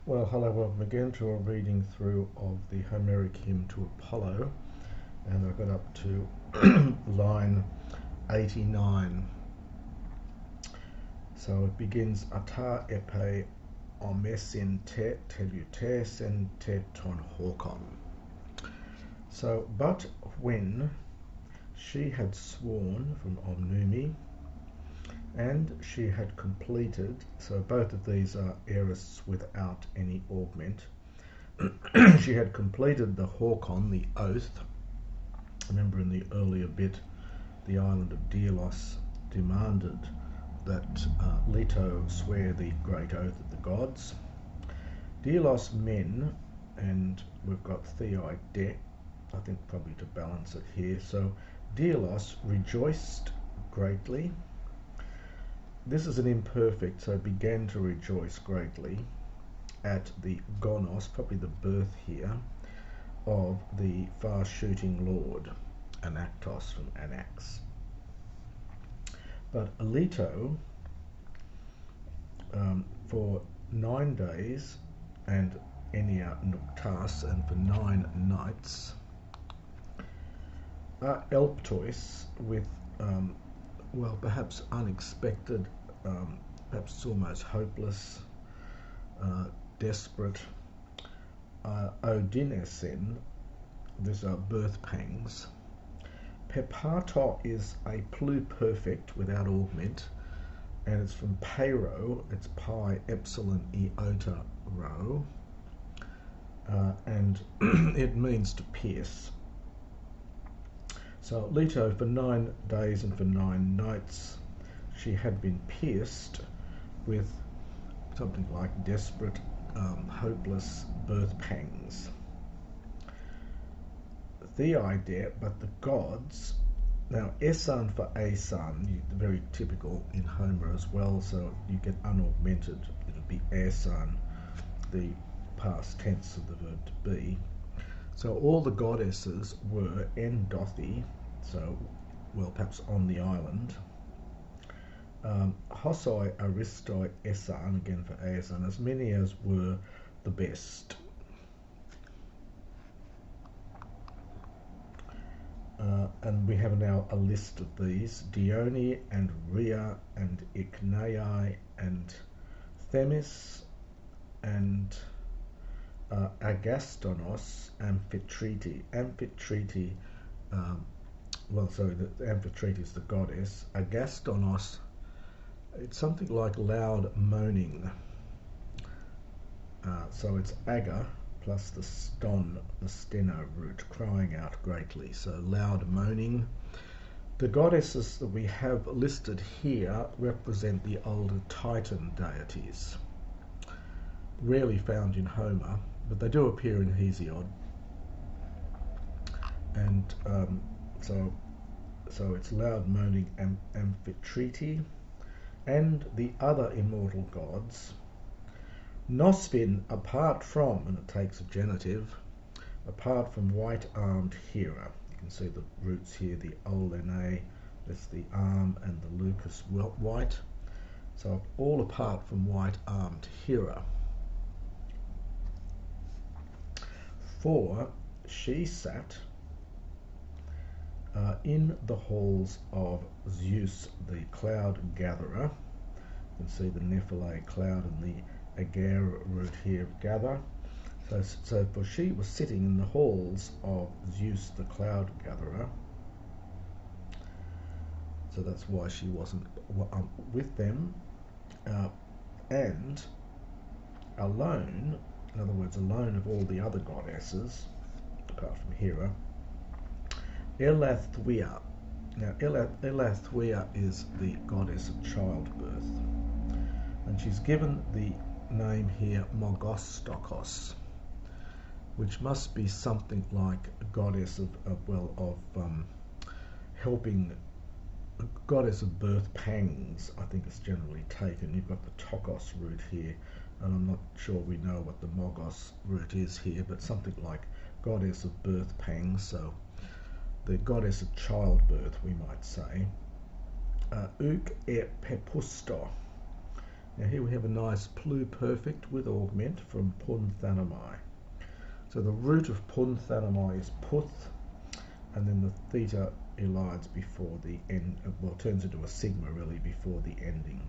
Well, hello, welcome again to a reading through of the Homeric Hymn to Apollo, and I got up to line 89. So it begins Ata epe omesin te telutes te ton horkon. So, but when she had sworn from Omnumi, and she had completed, so both of these are aorists without any augment. She had completed the Horkon, the oath. Remember in the earlier bit, the island of Delos demanded that Leto swear the great oath of the gods. Delos men, and we've got Theoi de, I think probably to balance it here. So Delos rejoiced greatly. This is an imperfect, so began to rejoice greatly at the gonos, probably the birth here, of the far-shooting lord, Anactos from Anax. But Leto, for 9 days, and Enia noctas, and for 9 nights, Elptois with, well, perhaps unexpected, perhaps almost hopeless, desperate, odinesen, these are birth pangs. Pepato is a pluperfect without augment, and it's from Pero, it's pi epsilon iota rho, and it means to pierce. So Leto, for 9 days and for 9 nights, she had been pierced with something like desperate, hopeless birth pangs. Theide, but the gods, now Esan for Asan, very typical in Homer as well, so you get unaugmented, it would be Asan, the past tense of the verb to be. So all the goddesses were Endothi, so, well, perhaps on the island. Hosoi, Aristoi, Esan, again for Asan, as many as were the best. And we have now a list of these: Dione and Rhea and Ichnaei and Themis and Agastonos, Amphitrite. Amphitrite, well, sorry, the Amphitrite is the goddess. Agastonos, it's something like loud moaning. So it's aga plus the ston, the steno root, crying out greatly. So loud moaning. The goddesses that we have listed here represent the older Titan deities, rarely found in Homer, but they do appear in Hesiod. And so it's loud moaning Amphitrite, and the other immortal gods. Nospin, apart from, and it takes a genitive, apart from white-armed Hera. You can see the roots here, the Olene, that's the arm, and the Lucas white. So all apart from white-armed Hera. For she sat in the halls of Zeus, the cloud gatherer. You can see the Nephile cloud and the agar root here, gather. So for she was sitting in the halls of Zeus, the cloud gatherer. So that's why she wasn't with them. And alone, in other words, alone of all the other goddesses, apart from Hera, Eileithuia. Now, Eileithuia is the goddess of childbirth, and she's given the name here Mogostokos, which must be something like a goddess of helping, a goddess of birth pangs, I think it's generally taken. You've got the Tokos root here, and I'm not sure we know what the Mogos root is here, but something like goddess of birth pangs, so the goddess of childbirth, we might say. Uk e pepusto, Now here we have a nice pluperfect with augment from punthanamai. So the root of punthanamai is puth, and then the theta elides before the end, well, it turns into a sigma really before the ending.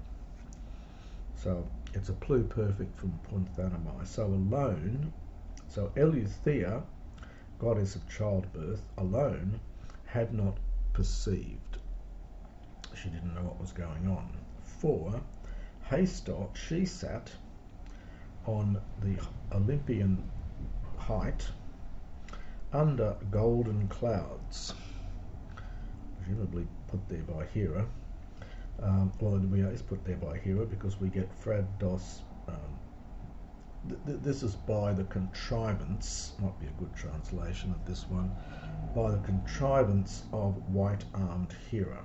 So it's a pluperfect from punthanamai. So alone, so Eileithuia, goddess of childbirth, alone had not perceived. She didn't know what was going on. 4. Haystot, she sat on the Olympian height under golden clouds, presumably put there by Hera. Well, it is put there by Hera because we get Frados. This is by the contrivance, might be a good translation of this one, by the contrivance of white-armed Hera,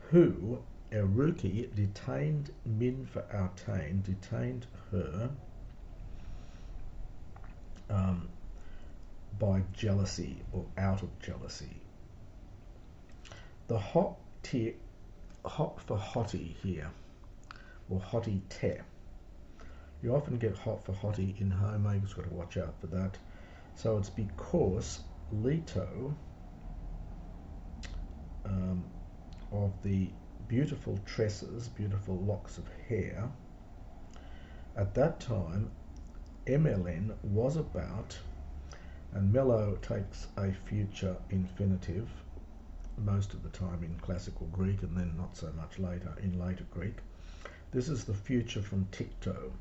who Eruki detained Min for Artain, detained her by jealousy or out of jealousy. The hot for hottie here, or hottie te. You often get hot for hottie in Homer, you've just got to watch out for that. So it's because Leto, of the beautiful tresses, beautiful locks of hair, at that time MLN was about, and Melo takes a future infinitive most of the time in classical Greek, and then not so much later in later Greek. This is the future from tikto.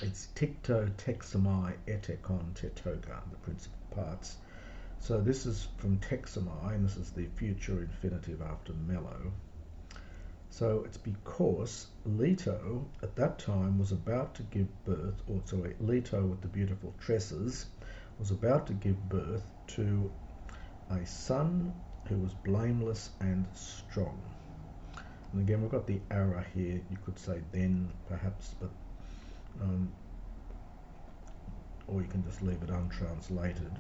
It's tikto, texamai, etekon, tetoga, the principal parts. So this is from texamai, and this is the future infinitive after Melo. So it's because Leto at that time was about to give birth, or sorry, Leto with the beautiful tresses was about to give birth to a son who was blameless and strong. And again, we've got the ara here. You could say then, perhaps, but or you can just leave it untranslated.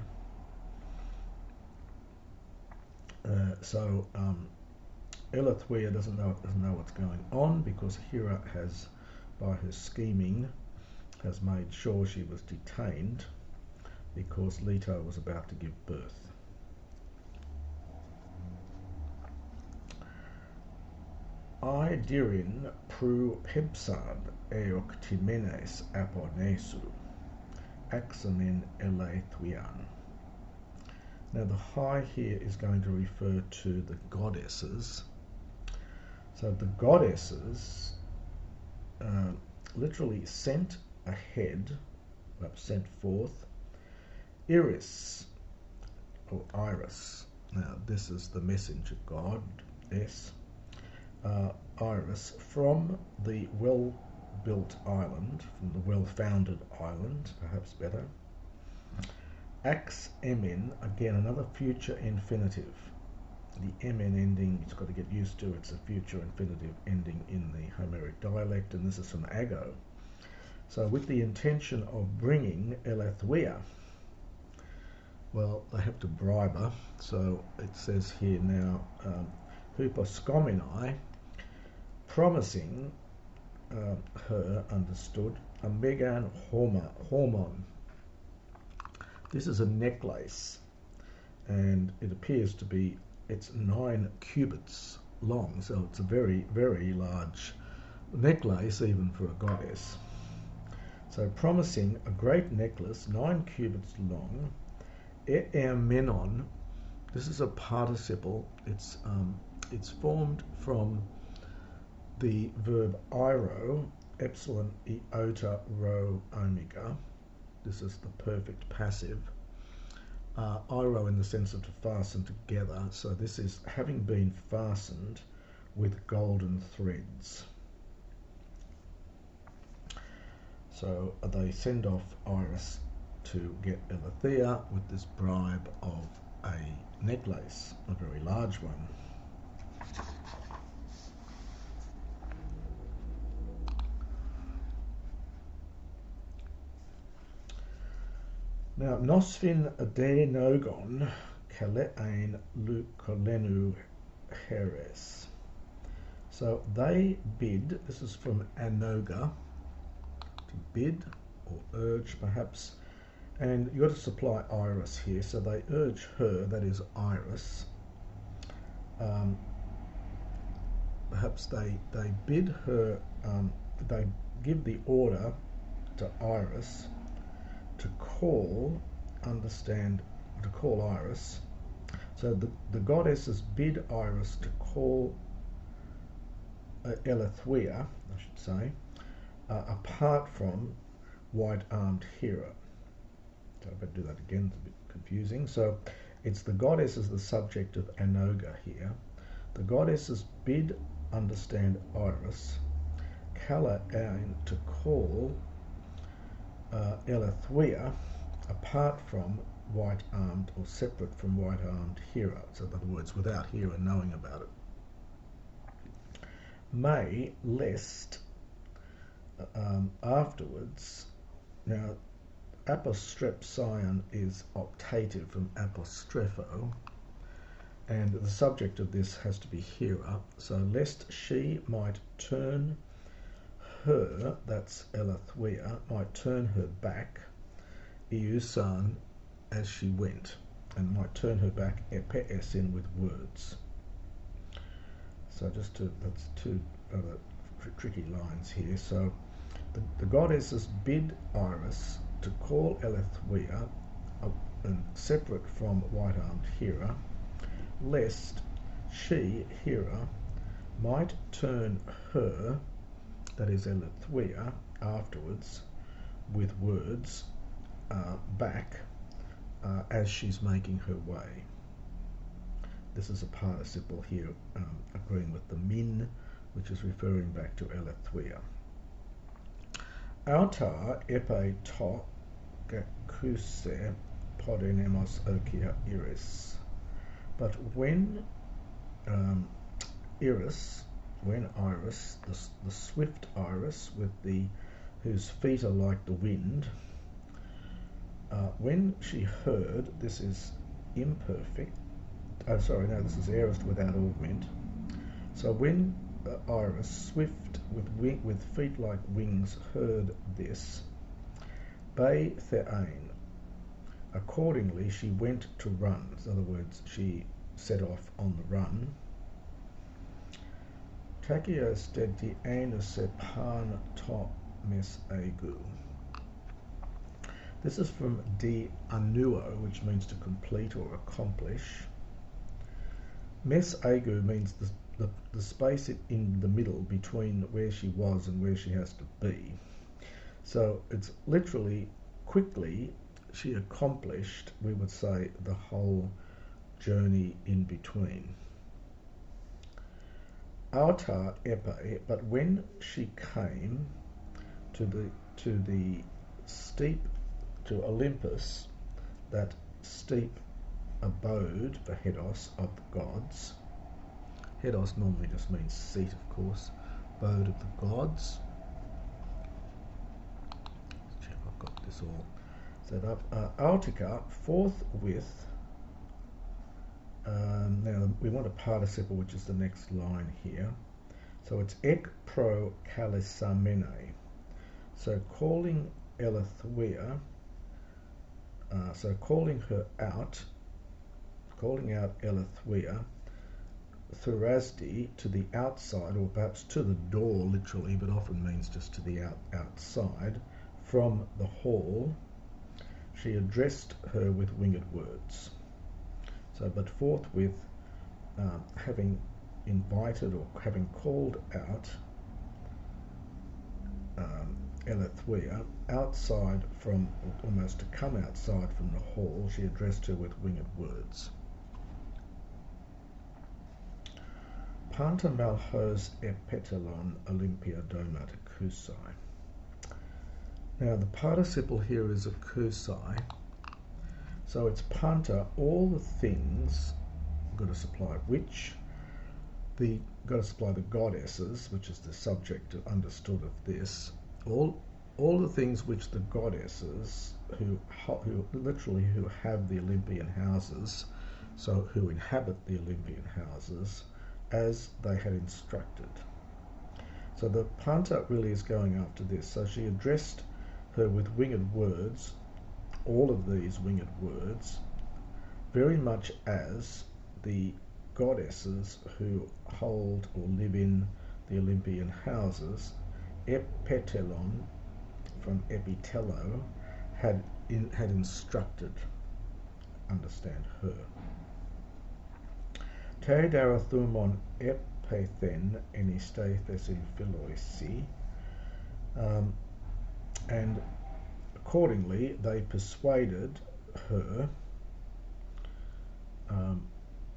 Eileithuia doesn't know what's going on because Hera has, by her scheming, has made sure she was detained because Leto was about to give birth. I dirin pru pempsan eoctimenes aponesu axonin Eileithuian. Now the high here is going to refer to the goddesses. So the goddesses literally sent ahead, sent forth, Iris, or Iris. Now this is the messenger goddess, Iris, from the well-built island, from the well-founded island, perhaps better. Ax emin, again another future infinitive. The emin ending, it's got to get used to, it's a future infinitive ending in the Homeric dialect, and this is from ago. So with the intention of bringing Eileithuia, well, they have to bribe her, so it says here now, huposcominai, promising her, understood, a megan hormon. This is a necklace, and it appears to be, it's 9 cubits long, so it's a very, very large necklace even for a goddess. So promising a great necklace, 9 cubits long, menon. This is a participle. It's formed from the verb iro, epsilon iota rho omega. This is the perfect passive. Iro in the sense of to fasten together. So this is having been fastened with golden threads. So they send off Iris to get Eileithuia with this bribe of a necklace, a very large one. Now, Nosfin de Nogon, Kaleain Lukolenu Heres. So they bid, this is from anoga, to bid or urge perhaps, and you've got to supply Iris here, so they urge her, that is Iris. Perhaps they bid her, they give the order to Iris to call, to call Iris. So the goddesses bid Iris to call Eileithuia, I should say, apart from white-armed Hera. So I better do that again, it's a bit confusing. So it's the goddesses, the subject of anoga here. The goddesses bid understand Iris, Kala Ain to call Eileithuia apart from white-armed or separate from white-armed Hera. So in other words, without Hera knowing about it. May, lest afterwards, now apostrepsion is optative from apostrepho, and the subject of this has to be Hera, so lest she might turn her, that's Eileithuia, might turn her back, Iusan, as she went, and might turn her back epeesin with words. So that's two tricky lines here. So the goddesses bid Iris to call Eileithuia and separate from white-armed Hera, lest she, Hera, might turn her, that is Eileithuia, afterwards with words back as she's making her way. This is a participle here agreeing with the min, which is referring back to Eileithuia. Autar epe to gekuse podenemos okia iris. But when Iris, the swift Iris with whose feet are like the wind, when she heard, this is imperfect, this is aorist without augment. So when Iris, swift with feet like wings, heard this, Bei Theain, accordingly she went to run. In other words, she set off on the run. Takios dedi anus pan to mes egu. This is from di annuo, which means to complete or accomplish. Mes egu means the space in the middle between where she was and where she has to be. So it's literally quickly she accomplished, we would say, the whole journey in between. Autar epe, but when she came to the steep, to Olympus, that steep abode, the hedos of the gods. Hedos normally just means seat, of course. Abode of the gods. Let's check I've got this all set up. Autica, forthwith. Now we want a participle, which is the next line here. So it's ek pro kalisamene. So calling Eileithuia, so calling out Eileithuia, thurasdi, to the outside, or perhaps to the door literally, but often means just to the outside, from the hall, she addressed her with winged words. So, but forthwith, having invited or having called out Eileithuia outside from, almost to come outside from the hall, she addressed her with winged words. Panta malhos epetalon Olympia domata kusai. Now the participle here is akusai. So it's panta, all the things, got to supply which, got to supply the goddesses, which is the subject understood of this, all the things which the goddesses who have the Olympian houses, so who inhabit the Olympian houses, as they had instructed. So the Panta really is going after this. So she addressed her with winged words, all of these winged words, very much as the goddesses who hold or live in the Olympian houses, Epetelon from epitello, had instructed, understand her. Te darathumon epethen enistathes in philoisi, and accordingly they persuaded her,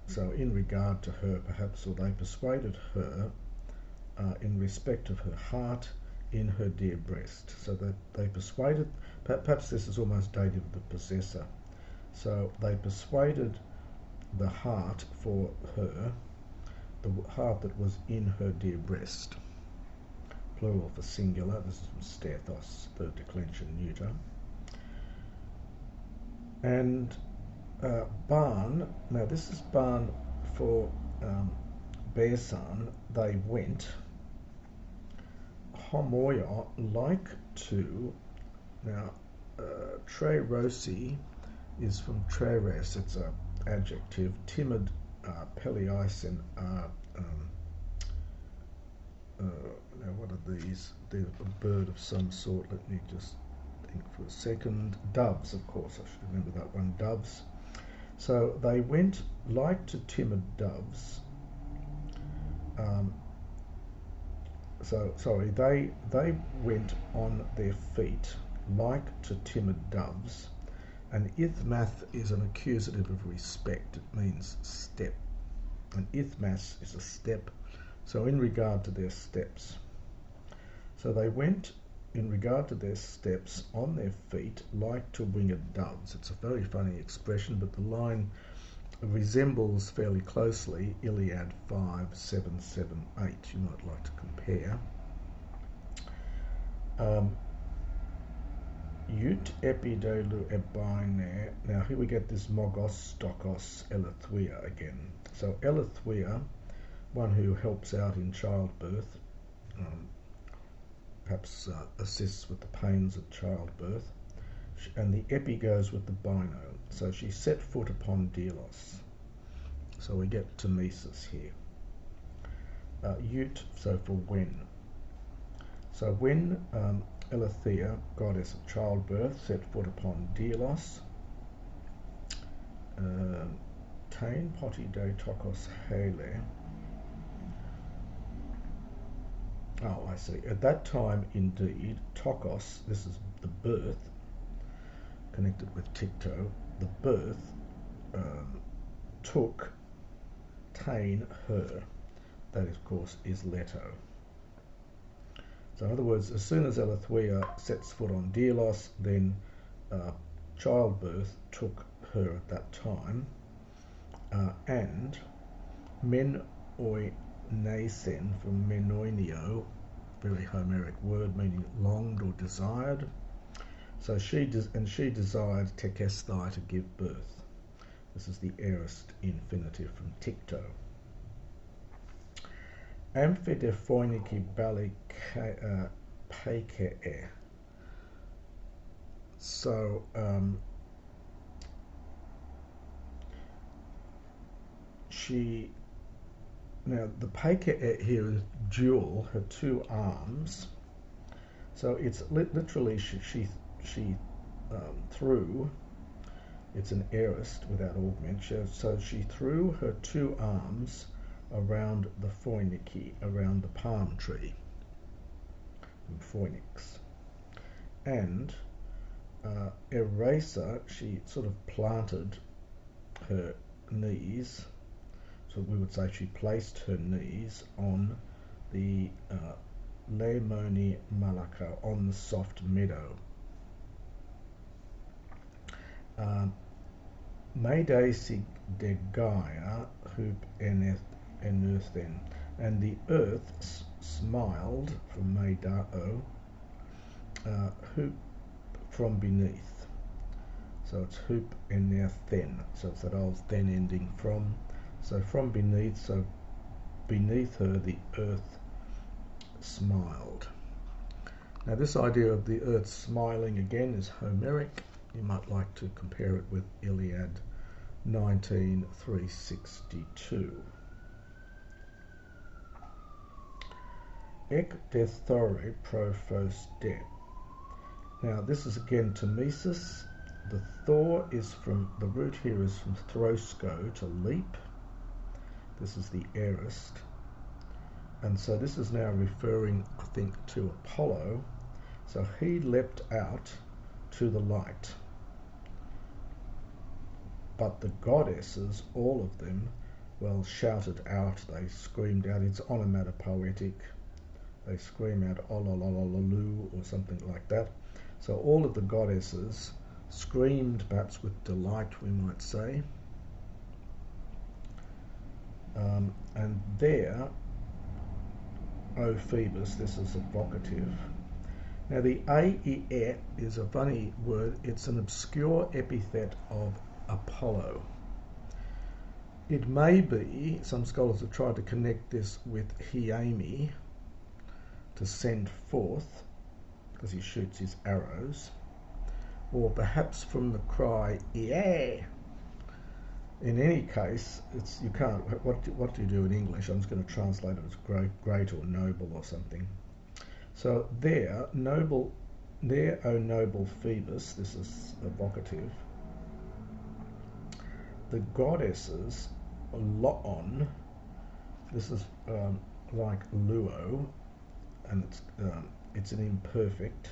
so in regard to her perhaps, or they persuaded her in respect of her heart in her dear breast. So that they persuaded, perhaps this is almost dative of the possessor, so they persuaded the heart for her, the heart that was in her dear breast, plural for singular. This is from stethos, third declension neuter. And barn, now this is barn for Bearsan, they went, homoia, like to, now tre rosi is from tres, it's a adjective, timid, peleisen, now what are these? They're a bird of some sort, let me just think for a second. Doves, of course, I should remember that one, doves. So they went like to timid doves. They went on their feet like to timid doves. And ithmath is an accusative of respect. It means step. And ithmas is a step. So in regard to their steps. So they went in regard to their steps on their feet like to winged doves. It's a very funny expression, but the line resembles fairly closely Iliad 5, 7, 7, 8. You might like to compare. Ut epidolu ebaine. Now here we get this mogos, stokos, Eileithuia again. So Eileithuia, one who helps out in childbirth, perhaps assists with the pains of childbirth, and the epi goes with the bino. So she set foot upon Delos. So we get Timesis here. Ut, so for when. So when Eileithuia, goddess of childbirth, set foot upon Delos, tain poti de tokos hele. Oh, I see. At that time, indeed, tokos, this is the birth, connected with tikto, the birth took tain her. That, of course, is Leto. So in other words, as soon as Eileithuia sets foot on Delos, then childbirth took her at that time, and men oi nasen from menoinio, very Homeric word meaning longed or desired. So she desired tekesthai, to give birth. This is the aorist infinitive from tikto. Amphidephoniki bali peke. So now the peke here is dual, her two arms. So it's literally she threw. It's an aorist without augment. So she threw her two arms around the phoiniki, around the palm tree, from phoenix. And eraser, she sort of planted her knees, so we would say she placed her knees on the lemoni malaka, on the soft meadow. Mayday sig de Gaia hoop enurthen, and the earth smiled from Maydao, hoop from beneath. So it's hoop enurthen. So it's that old then ending from. So from beneath. So beneath her the earth smiled. Now this idea of the earth smiling again is Homeric. You might like to compare it with Iliad 19:362. Ek de thore prophos de. Now this is again Mimesis. The Thor is from, the root here is from throsko, to leap. This is the aorist. And so this is now referring, I think, to Apollo. So he leapt out to the light. But the goddesses, all of them, well, shouted out, they screamed out. It's onomatopoetic. They scream out ololololu or something like that. So all of the goddesses screamed, perhaps with delight, we might say. And there, O Phoebus, this is a vocative. Now the aie is a funny word. It's an obscure epithet of Apollo. It may be, some scholars have tried to connect this with Hyami, to send forth, because he shoots his arrows, or perhaps from the cry, yeah. In any case, it's, you can't, what do you do in English? I'm just going to translate it as great or noble or something. So there, noble, there, O noble Phoebus, this is a vocative. The goddesses, Loon, this is like luo, and it's an imperfect,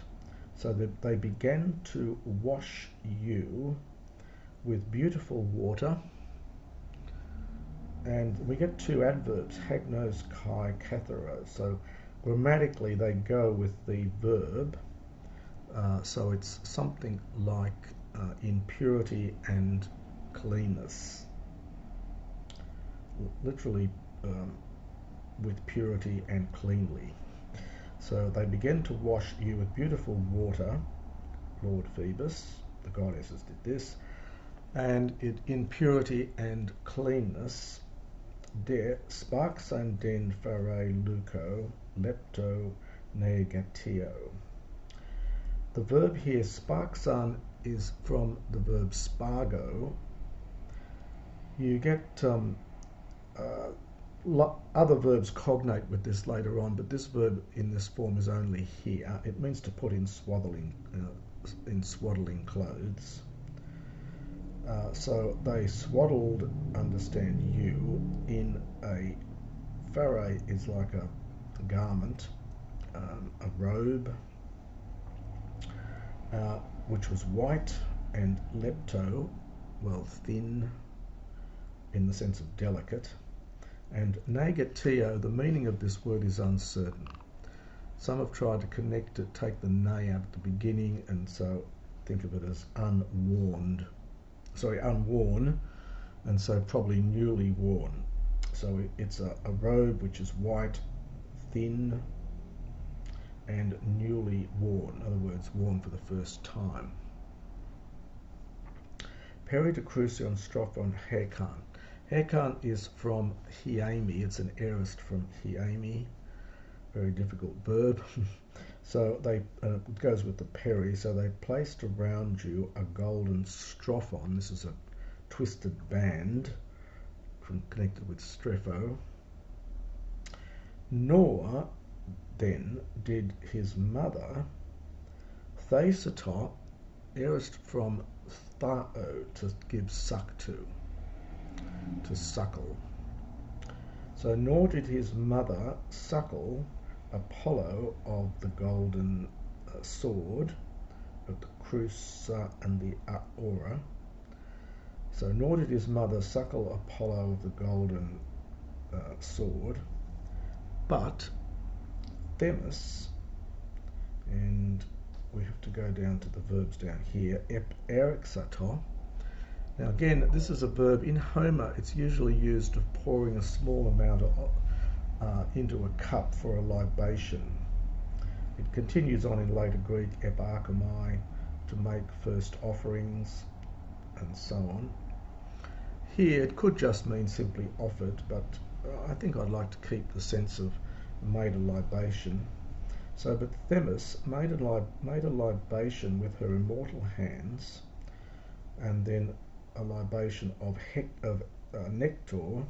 so that they began to wash you with beautiful water. And we get two adverbs, hagnos kai katharo. So grammatically they go with the verb, so it's something like in purity and cleanness, literally with purity and cleanly. So they began to wash you with beautiful water, Lord Phoebus, the goddesses did this, and it in purity and cleanness. De sparksan den fare luco lepto negatio. The verb here, sparksan, is from the verb spargo. You get other verbs cognate with this later on, but this verb in this form is only here. It means to put in swaddling clothes. So they swaddled, understand you, in a phare is like a garment, a robe, which was white, and lepto, well, thin, in the sense of delicate. And negatio, the meaning of this word is uncertain. Some have tried to connect it, take the ne out at the beginning, and so think of it as unworn, and so probably newly worn. So it's a robe which is white, thin, and newly worn, in other words, worn for the first time. Peridocrucion strophon hekan. Hekan is from Hyami, it's an aorist from Hyami, very difficult verb. So it goes with the peri, so they placed around you a golden strophon, this is a twisted band connected with strepho. Nor then did his mother, Thesato, aorist from thao, to give suck to suckle. So nor did his mother suckle Apollo of the golden sword, of the crusa and the aura. So nor did his mother suckle Apollo of the golden sword, but Themis, and we have to go down to the verbs down here, ep erixato. Now again, this is a verb in Homer. It's usually used of pouring a small amount into a cup for a libation. It continues on in later Greek, eparchomai, to make first offerings, and so on. Here it could just mean simply offered, but I think I'd like to keep the sense of made a libation. So, but Themis made a libation with her immortal hands, and then a libation of nectar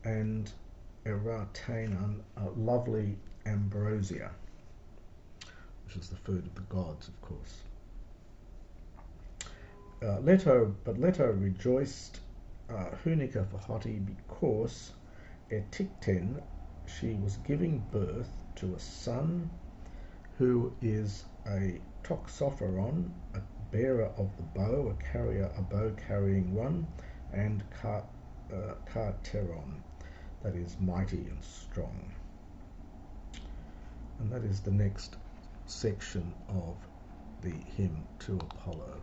and eratenan, lovely ambrosia, which is the food of the gods, of course. Leto rejoiced Hunica for Hoti because Etikten, she was giving birth to a son who is a toxophoron, a bearer of the bow, a bow carrying one, and Carteron, that is mighty and strong. And that is the next section of the hymn to Apollo.